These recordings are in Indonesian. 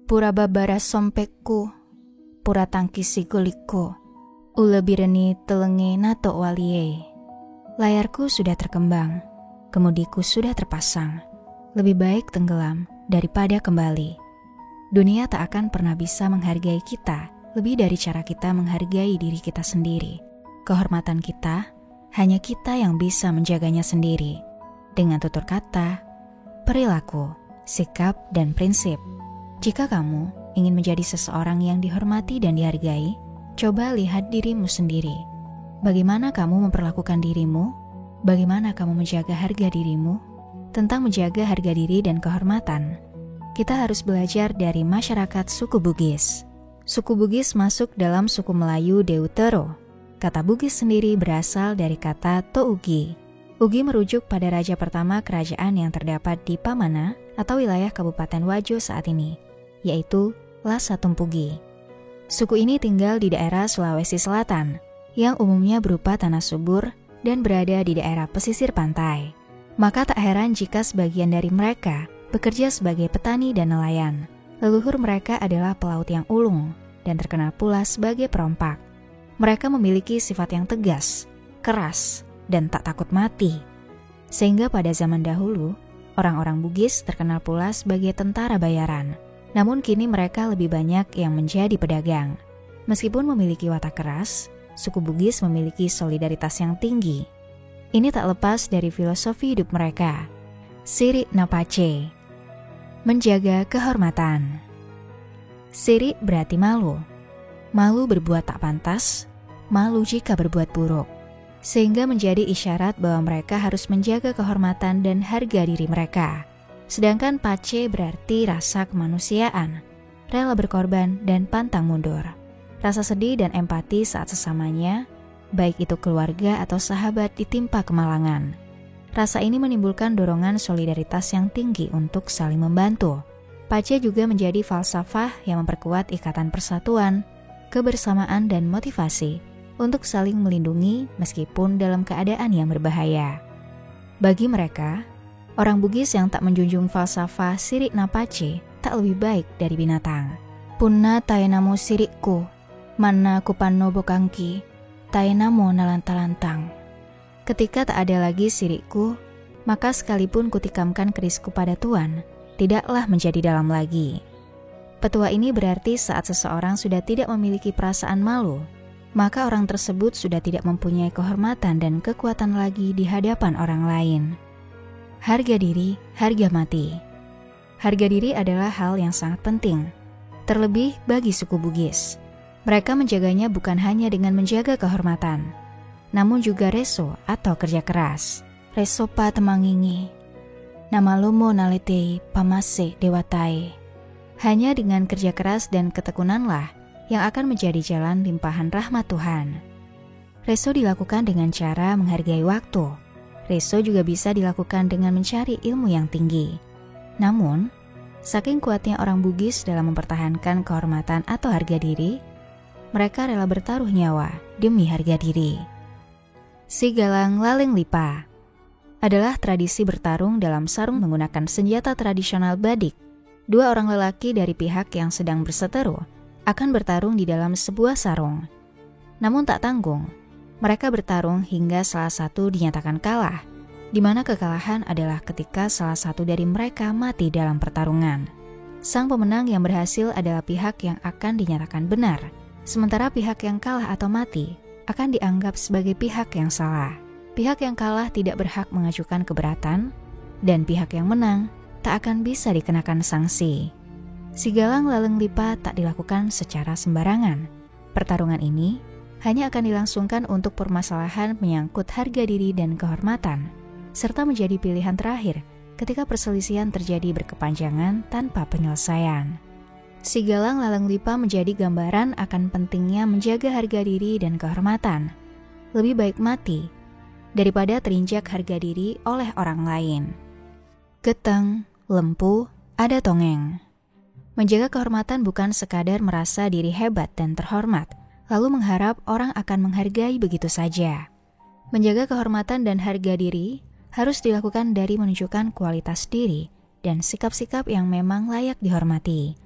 Pura babara sompekku, pura tangkisi kulikku, ule bireni telenge nato walie. Layarku sudah terkembang, kemudiku sudah terpasang. Lebih baik tenggelam daripada kembali. Dunia tak akan pernah bisa menghargai kita lebih dari cara kita menghargai diri kita sendiri. Kehormatan kita, hanya kita yang bisa menjaganya sendiri. Dengan tutur kata, perilaku, sikap, dan prinsip. Jika kamu ingin menjadi seseorang yang dihormati dan dihargai, coba lihat dirimu sendiri. Bagaimana kamu memperlakukan dirimu? Bagaimana kamu menjaga harga dirimu? Tentang menjaga harga diri dan kehormatan, kita harus belajar dari masyarakat suku Bugis. Suku Bugis masuk dalam suku Melayu Deutero. Kata Bugis sendiri berasal dari kata Tougi. Ugi merujuk pada raja pertama kerajaan yang terdapat di Pamana atau wilayah Kabupaten Wajo saat ini, yaitu Lasa Tumpugi. Suku ini tinggal di daerah Sulawesi Selatan, yang umumnya berupa tanah subur dan berada di daerah pesisir pantai. Maka tak heran jika sebagian dari mereka bekerja sebagai petani dan nelayan. Leluhur mereka adalah pelaut yang ulung dan terkenal pula sebagai perompak. Mereka memiliki sifat yang tegas, keras, dan tak takut mati. Sehingga pada zaman dahulu, orang-orang Bugis terkenal pula sebagai tentara bayaran. Namun kini mereka lebih banyak yang menjadi pedagang. Meskipun memiliki watak keras, suku Bugis memiliki solidaritas yang tinggi. Ini tak lepas dari filosofi hidup mereka. Siri Napace, menjaga kehormatan. Siri berarti malu. Malu berbuat tak pantas, malu jika berbuat buruk. Sehingga menjadi isyarat bahwa mereka harus menjaga kehormatan dan harga diri mereka. Sedangkan pace berarti rasa kemanusiaan, rela berkorban dan pantang mundur. Rasa sedih dan empati saat sesamanya, baik itu keluarga atau sahabat ditimpa kemalangan. Rasa ini menimbulkan dorongan solidaritas yang tinggi untuk saling membantu. Pace juga menjadi falsafah yang memperkuat ikatan persatuan, kebersamaan dan motivasi untuk saling melindungi meskipun dalam keadaan yang berbahaya. Bagi mereka, orang Bugis yang tak menjunjung falsafah Siri Napace tak lebih baik dari binatang. Punna taenamo sirikku, mana kupano bokangki, taenamo nalanta-lantang. Ketika tak ada lagi sirikku, maka sekalipun kutikamkan kerisku pada Tuan, tidaklah menjadi dalam lagi. Petua ini berarti saat seseorang sudah tidak memiliki perasaan malu, maka orang tersebut sudah tidak mempunyai kehormatan dan kekuatan lagi di hadapan orang lain. Harga diri, harga mati. Harga diri adalah hal yang sangat penting, terlebih bagi suku Bugis. Mereka menjaganya bukan hanya dengan menjaga kehormatan, namun juga reso atau kerja keras. Reso pa temangingi, nama lomo nalete pamase dewatai. Hanya dengan kerja keras dan ketekunanlah yang akan menjadi jalan limpahan rahmat Tuhan. Reso dilakukan dengan cara menghargai waktu. Reso juga bisa dilakukan dengan mencari ilmu yang tinggi. Namun, saking kuatnya orang Bugis dalam mempertahankan kehormatan atau harga diri, mereka rela bertaruh nyawa demi harga diri. Sigalang Laleng Lipa adalah tradisi bertarung dalam sarung menggunakan senjata tradisional badik. Dua orang lelaki dari pihak yang sedang berseteru akan bertarung di dalam sebuah sarung. Namun tak tanggung, mereka bertarung hingga salah satu dinyatakan kalah, di mana kekalahan adalah ketika salah satu dari mereka mati dalam pertarungan. Sang pemenang yang berhasil adalah pihak yang akan dinyatakan benar, sementara pihak yang kalah atau mati akan dianggap sebagai pihak yang salah. Pihak yang kalah tidak berhak mengajukan keberatan, dan pihak yang menang tak akan bisa dikenakan sanksi. Sigalang Laleng Lipa tak dilakukan secara sembarangan. Pertarungan ini hanya akan dilangsungkan untuk permasalahan menyangkut harga diri dan kehormatan, serta menjadi pilihan terakhir ketika perselisihan terjadi berkepanjangan tanpa penyelesaian. Sigalang Laleng Lipa menjadi gambaran akan pentingnya menjaga harga diri dan kehormatan. Lebih baik mati daripada terinjak harga diri oleh orang lain. Geteng, lempu, ada tongeng. Menjaga kehormatan bukan sekadar merasa diri hebat dan terhormat, lalu mengharap orang akan menghargai begitu saja. Menjaga kehormatan dan harga diri harus dilakukan dari menunjukkan kualitas diri dan sikap-sikap yang memang layak dihormati.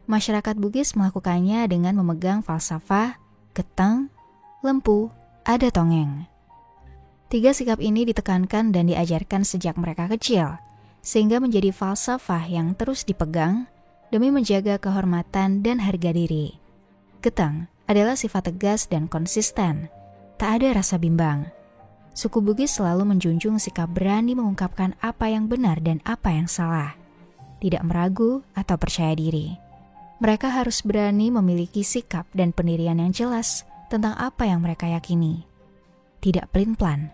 Masyarakat Bugis melakukannya dengan memegang falsafah, geteng, lempu, ada tongeng. 3 sikap ini ditekankan dan diajarkan sejak mereka kecil, sehingga menjadi falsafah yang terus dipegang demi menjaga kehormatan dan harga diri. Geteng adalah sifat tegas dan konsisten, tak ada rasa bimbang. Suku Bugis selalu menjunjung sikap berani mengungkapkan apa yang benar dan apa yang salah, tidak meragu atau percaya diri. Mereka harus berani memiliki sikap dan pendirian yang jelas tentang apa yang mereka yakini. Tidak pelin-pelan,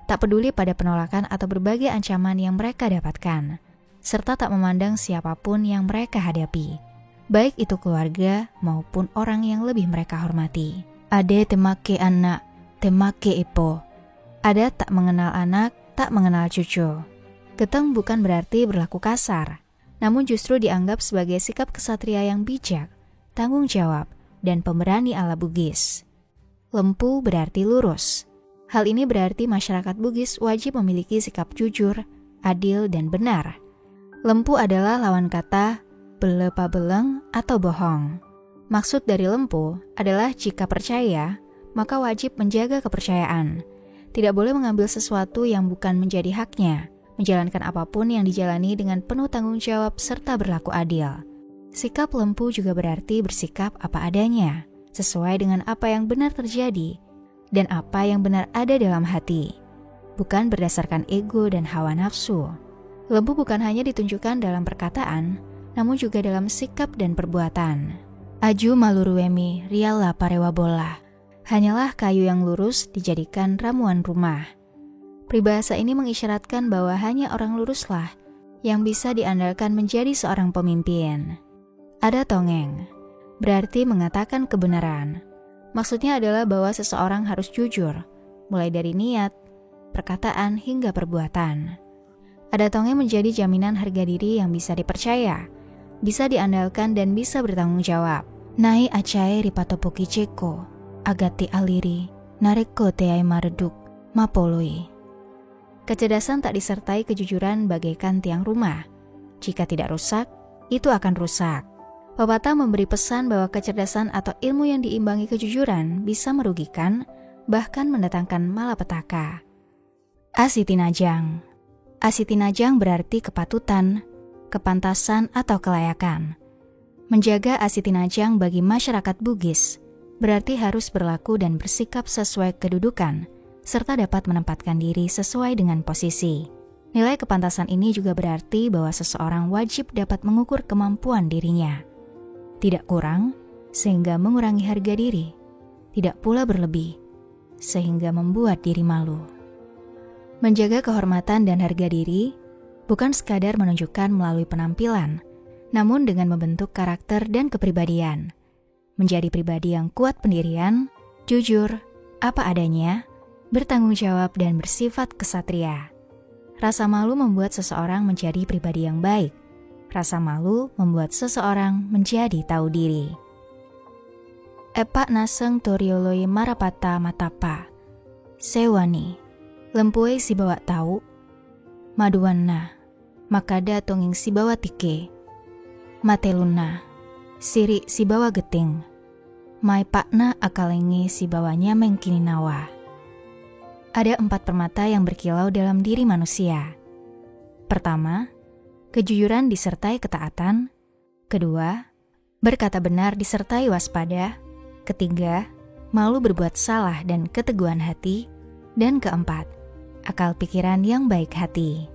tak peduli pada penolakan atau berbagai ancaman yang mereka dapatkan, serta tak memandang siapapun yang mereka hadapi, baik itu keluarga maupun orang yang lebih mereka hormati. Ade temake anak, temake ipo. Ada tak mengenal anak, tak mengenal cucu. Geteng bukan berarti berlaku kasar, namun justru dianggap sebagai sikap kesatria yang bijak, tanggung jawab, dan pemberani ala Bugis. Lempu berarti lurus. Hal ini berarti masyarakat Bugis wajib memiliki sikap jujur, adil, dan benar. Lempu adalah lawan kata bele pabeleng atau bohong. Maksud dari lempu adalah jika percaya, maka wajib menjaga kepercayaan. Tidak boleh mengambil sesuatu yang bukan menjadi haknya, menjalankan apapun yang dijalani dengan penuh tanggung jawab serta berlaku adil. Sikap lempu juga berarti bersikap apa adanya, sesuai dengan apa yang benar terjadi dan apa yang benar ada dalam hati, bukan berdasarkan ego dan hawa nafsu. Lempu bukan hanya ditunjukkan dalam perkataan, namun juga dalam sikap dan perbuatan. Aju maluruemi riala parewa bola. Hanyalah kayu yang lurus dijadikan ramuan rumah. Peribahasa ini mengisyaratkan bahwa hanya orang luruslah yang bisa diandalkan menjadi seorang pemimpin. Ada tongeng, berarti mengatakan kebenaran. Maksudnya adalah bahwa seseorang harus jujur, mulai dari niat, perkataan, hingga perbuatan. Ada tongeng menjadi jaminan harga diri yang bisa dipercaya, bisa diandalkan dan bisa bertanggung jawab. Nai acae ripatopoki ceko, agati aliri, nareko teai mareduk, mapoloi. Kecerdasan tak disertai kejujuran bagaikan tiang rumah. Jika tidak rusak, itu akan rusak. Pepatah memberi pesan bahwa kecerdasan atau ilmu yang diimbangi kejujuran bisa merugikan, bahkan mendatangkan malapetaka. Asitinajang. Asitinajang berarti kepatutan, kepantasan atau kelayakan. Menjaga asitinajang bagi masyarakat Bugis berarti harus berlaku dan bersikap sesuai kedudukan, serta dapat menempatkan diri sesuai dengan posisi. Nilai kepantasan ini juga berarti bahwa seseorang wajib dapat mengukur kemampuan dirinya. Tidak kurang, sehingga mengurangi harga diri. Tidak pula berlebih, sehingga membuat diri malu. Menjaga kehormatan dan harga diri bukan sekadar menunjukkan melalui penampilan, namun dengan membentuk karakter dan kepribadian. Menjadi pribadi yang kuat pendirian, jujur, apa adanya, bertanggung jawab dan bersifat kesatria. Rasa malu membuat seseorang menjadi pribadi yang baik. Rasa malu membuat seseorang menjadi tahu diri. Epak naseng torioloi marapata matapa. Sewani, lempue si bawa tahu. Maduanna, makada tonging si bawa tike. Mateluna, siri si bawa geting. Mai pakna akalenge si bawa nyameng kininawa. Ada 4 permata yang berkilau dalam diri manusia. Pertama, kejujuran disertai ketaatan. Kedua, berkata benar disertai waspada. Ketiga, malu berbuat salah dan keteguhan hati. Dan keempat, akal pikiran yang baik hati.